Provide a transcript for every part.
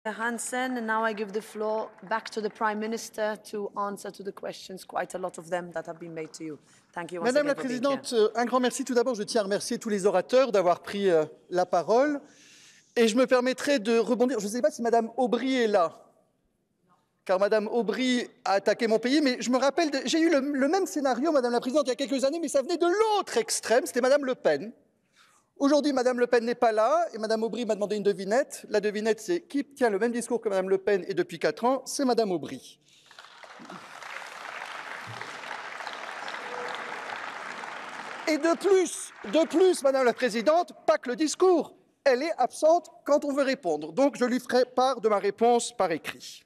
Hansen, and now I give the floor back to the Prime Minister to answer to the questions, quite a lot of them that have been made to you. Thank you. Madame la Présidente, un grand merci. Tout d'abord, je tiens à remercier tous les orateurs d'avoir pris la parole. Et je me permettrai de rebondir. Je ne sais pas si Madame Aubry est là, car Madame Aubry a attaqué mon pays, mais je me rappelle, j'ai eu le même scénario, Madame la Présidente, il y a quelques années, mais ça venait de l'autre extrême, c'était Madame Le Pen. Aujourd'hui, Madame Le Pen n'est pas là, et Madame Aubry m'a demandé une devinette. La devinette, c'est qui tient le même discours que Madame Le Pen et depuis 4 ans, c'est Madame Aubry. Et de plus, Madame la Présidente, pas que le discours, elle est absente quand on veut répondre. Donc, je lui ferai part de ma réponse par écrit.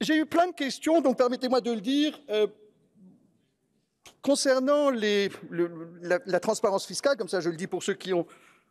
J'ai eu plein de questions, donc permettez-moi de le dire. Concernant la transparence fiscale, comme ça je le dis pour ceux qui ont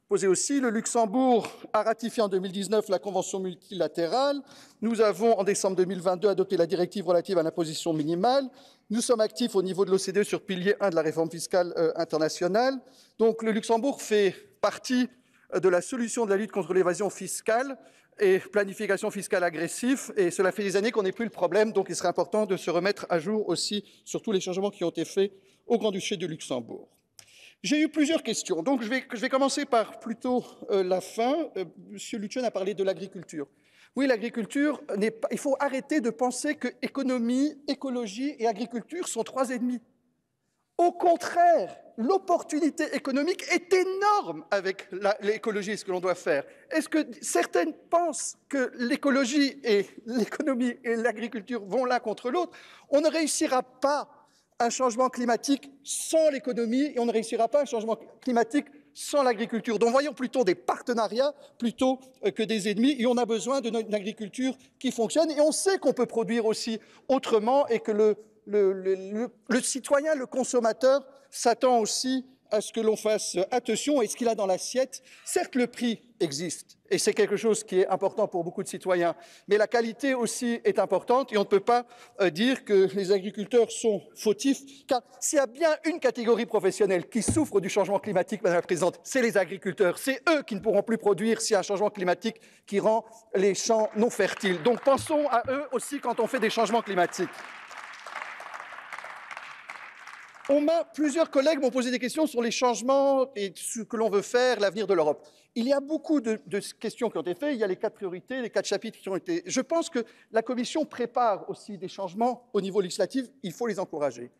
posé aussi, le Luxembourg a ratifié en 2019 la Convention multilatérale. Nous avons, en décembre 2022, adopté la directive relative à l'imposition minimale. Nous sommes actifs au niveau de l'OCDE sur pilier 1 de la réforme fiscale internationale. Donc le Luxembourg fait partie de la solution de la lutte contre l'évasion fiscale et planification fiscale agressive, et cela fait des années qu'on n'est plus le problème, donc il serait important de se remettre à jour aussi sur tous les changements qui ont été faits au Grand-Duché de Luxembourg. J'ai eu plusieurs questions, donc je vais commencer par plutôt la fin. Monsieur Luchen a parlé de l'agriculture. Oui, l'agriculture, il faut arrêter de penser que économie, écologie et agriculture sont 3 ennemis. Au contraire, l'opportunité économique est énorme avec l'écologie et ce que l'on doit faire. Est-ce que certaines pensent que l'écologie et l'économie et l'agriculture vont l'un contre l'autre? On ne réussira pas un changement climatique sans l'économie et on ne réussira pas un changement climatique sans l'agriculture. Donc voyons plutôt des partenariats plutôt que des ennemis, et on a besoin d'une agriculture qui fonctionne, et on sait qu'on peut produire aussi autrement et que le citoyen, le consommateur, s'attend aussi à ce que l'on fasse attention à ce qu'il a dans l'assiette. Certes, le prix existe, et c'est quelque chose qui est important pour beaucoup de citoyens, mais la qualité aussi est importante, et on ne peut pas dire que les agriculteurs sont fautifs, car s'il y a bien une catégorie professionnelle qui souffre du changement climatique, Madame la Présidente, c'est les agriculteurs. C'est eux qui ne pourront plus produire s'il y a un changement climatique qui rend les champs non fertiles. Donc pensons à eux aussi quand on fait des changements climatiques. Plusieurs collègues m'ont posé des questions sur les changements et ce que l'on veut faire, l'avenir de l'Europe. Il y a beaucoup de questions qui ont été faites, il y a les 4 priorités, les 4 chapitres qui ont été... Je pense que la Commission prépare aussi des changements au niveau législatif, il faut les encourager.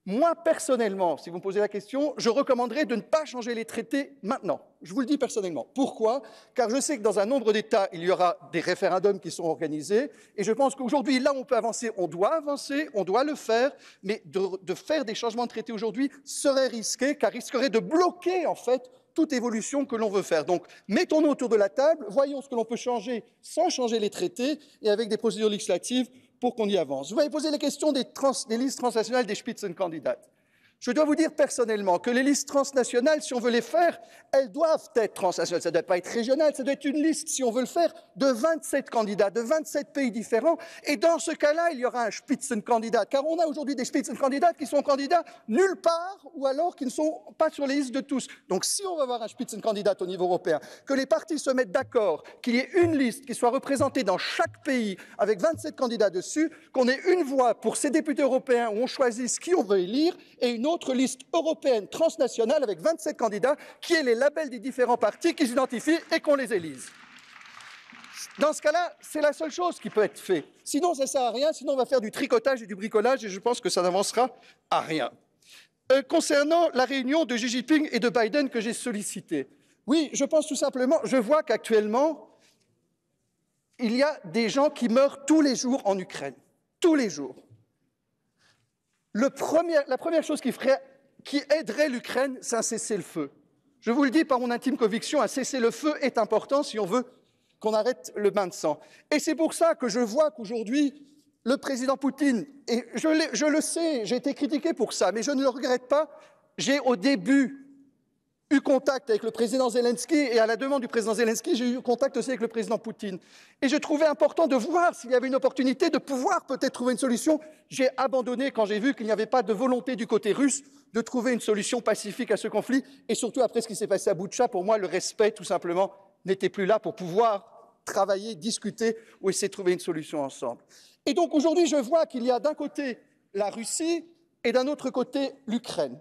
Moi, personnellement, si vous me posez la question, je recommanderais de ne pas changer les traités maintenant. Je vous le dis personnellement. Pourquoi? Car je sais que dans un nombre d'États, il y aura des référendums qui sont organisés. Et je pense qu'aujourd'hui, là où on peut avancer, on doit le faire. Mais de faire des changements de traités aujourd'hui serait risqué, car risquerait de bloquer, en fait, toute évolution que l'on veut faire. Donc, mettons-nous autour de la table, voyons ce que l'on peut changer sans changer les traités et avec des procédures législatives pour qu'on y avance. Vous m'avez posé la question des listes transnationales des Spitzenkandidaten. Je dois vous dire personnellement que les listes transnationales, si on veut les faire, elles doivent être transnationales. Ça ne doit pas être régional, ça doit être une liste, si on veut le faire, de 27 candidats, de 27 pays différents. Et dans ce cas-là, il y aura un Spitzenkandidat. Car on a aujourd'hui des Spitzenkandidaten qui sont candidats nulle part ou alors qui ne sont pas sur les listes de tous. Donc si on veut avoir un Spitzenkandidat au niveau européen, que les partis se mettent d'accord, qu'il y ait une liste qui soit représentée dans chaque pays avec 27 candidats dessus, qu'on ait une voix pour ces députés européens où on choisisse qui on veut élire et une autre liste européenne transnationale avec 27 candidats qui aient les labels des différents partis qui s'identifient et qu'on les élise. Dans ce cas-là, c'est la seule chose qui peut être faite. Sinon, ça ne sert à rien, sinon on va faire du tricotage et du bricolage et je pense que ça n'avancera à rien. Concernant la réunion de Xi Jinping et de Biden que j'ai sollicitée, oui, je pense tout simplement, je vois qu'actuellement, il y a des gens qui meurent tous les jours en Ukraine. Tous les jours. La première chose qui aiderait l'Ukraine, c'est un cessez-le-feu. Je vous le dis par mon intime conviction, un cessez-le-feu est important si on veut qu'on arrête le bain de sang. Et c'est pour ça que je vois qu'aujourd'hui, le président Poutine, et je le sais, j'ai été critiqué pour ça, mais je ne le regrette pas, j'ai au début eu contact avec le président Zelensky et à la demande du président Zelensky, j'ai eu contact aussi avec le président Poutine. Et je trouvais important de voir s'il y avait une opportunité de pouvoir peut-être trouver une solution. J'ai abandonné quand j'ai vu qu'il n'y avait pas de volonté du côté russe de trouver une solution pacifique à ce conflit. Et surtout après ce qui s'est passé à Boutcha, pour moi, le respect, tout simplement, n'était plus là pour pouvoir travailler, discuter ou essayer de trouver une solution ensemble. Et donc aujourd'hui, je vois qu'il y a d'un côté la Russie et d'un autre côté l'Ukraine.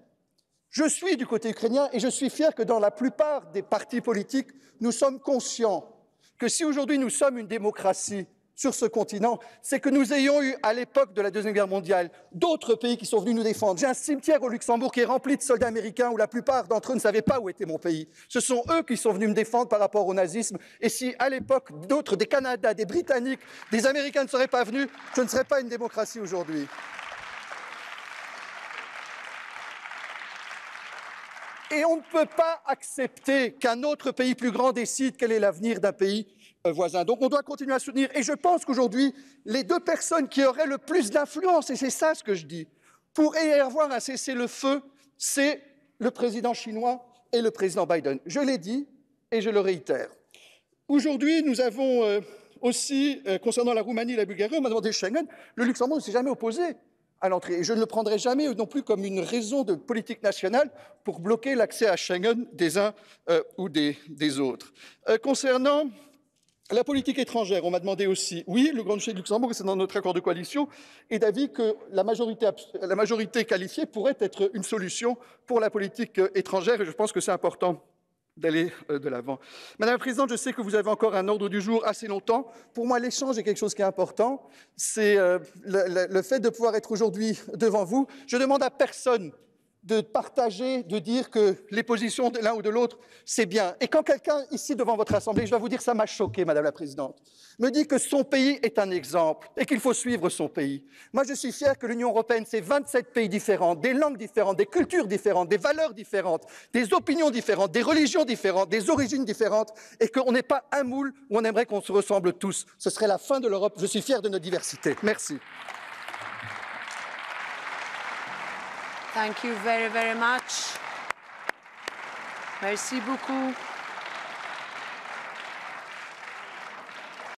Je suis du côté ukrainien et je suis fier que dans la plupart des partis politiques, nous sommes conscients que si aujourd'hui nous sommes une démocratie sur ce continent, c'est que nous ayons eu, à l'époque de la Deuxième Guerre mondiale, d'autres pays qui sont venus nous défendre. J'ai un cimetière au Luxembourg qui est rempli de soldats américains où la plupart d'entre eux ne savaient pas où était mon pays. Ce sont eux qui sont venus me défendre par rapport au nazisme. Et si, à l'époque, d'autres, des Canadiens, des Britanniques, des Américains ne seraient pas venus, je ne serais pas une démocratie aujourd'hui. Et on ne peut pas accepter qu'un autre pays plus grand décide quel est l'avenir d'un pays voisin. Donc on doit continuer à soutenir. Et je pense qu'aujourd'hui, les deux personnes qui auraient le plus d'influence, et c'est ça ce que je dis, pour y avoir un cessez-le-feu, c'est le président chinois et le président Biden. Je l'ai dit et je le réitère. Aujourd'hui, nous avons aussi, concernant la Roumanie et la Bulgarie, on m'a demandé Schengen, le Luxembourg ne s'est jamais opposé à l'entrée. Et je ne le prendrai jamais non plus comme une raison de politique nationale pour bloquer l'accès à Schengen des uns ou des autres. Concernant la politique étrangère, on m'a demandé aussi, oui, le Grand-Duché de Luxembourg, et c'est dans notre accord de coalition, est d'avis que la majorité qualifiée pourrait être une solution pour la politique étrangère, et je pense que c'est important d'aller de l'avant. Madame la Présidente, je sais que vous avez encore un ordre du jour assez longtemps. Pour moi, l'échange est quelque chose qui est important. C'est le fait de pouvoir être aujourd'hui devant vous. Je demande à personne de partager, de dire que les positions de l'un ou de l'autre, c'est bien. Et quand quelqu'un, ici, devant votre Assemblée, je dois vous dire, ça m'a choqué, Madame la Présidente, me dit que son pays est un exemple et qu'il faut suivre son pays. Moi, je suis fier que l'Union européenne, c'est 27 pays différents, des langues différentes, des cultures différentes, des valeurs différentes, des opinions différentes, des religions différentes, des origines différentes, et qu'on n'est pas un moule où on aimerait qu'on se ressemble tous. Ce serait la fin de l'Europe. Je suis fier de notre diversité. Merci. Thank you very, very much. Merci beaucoup.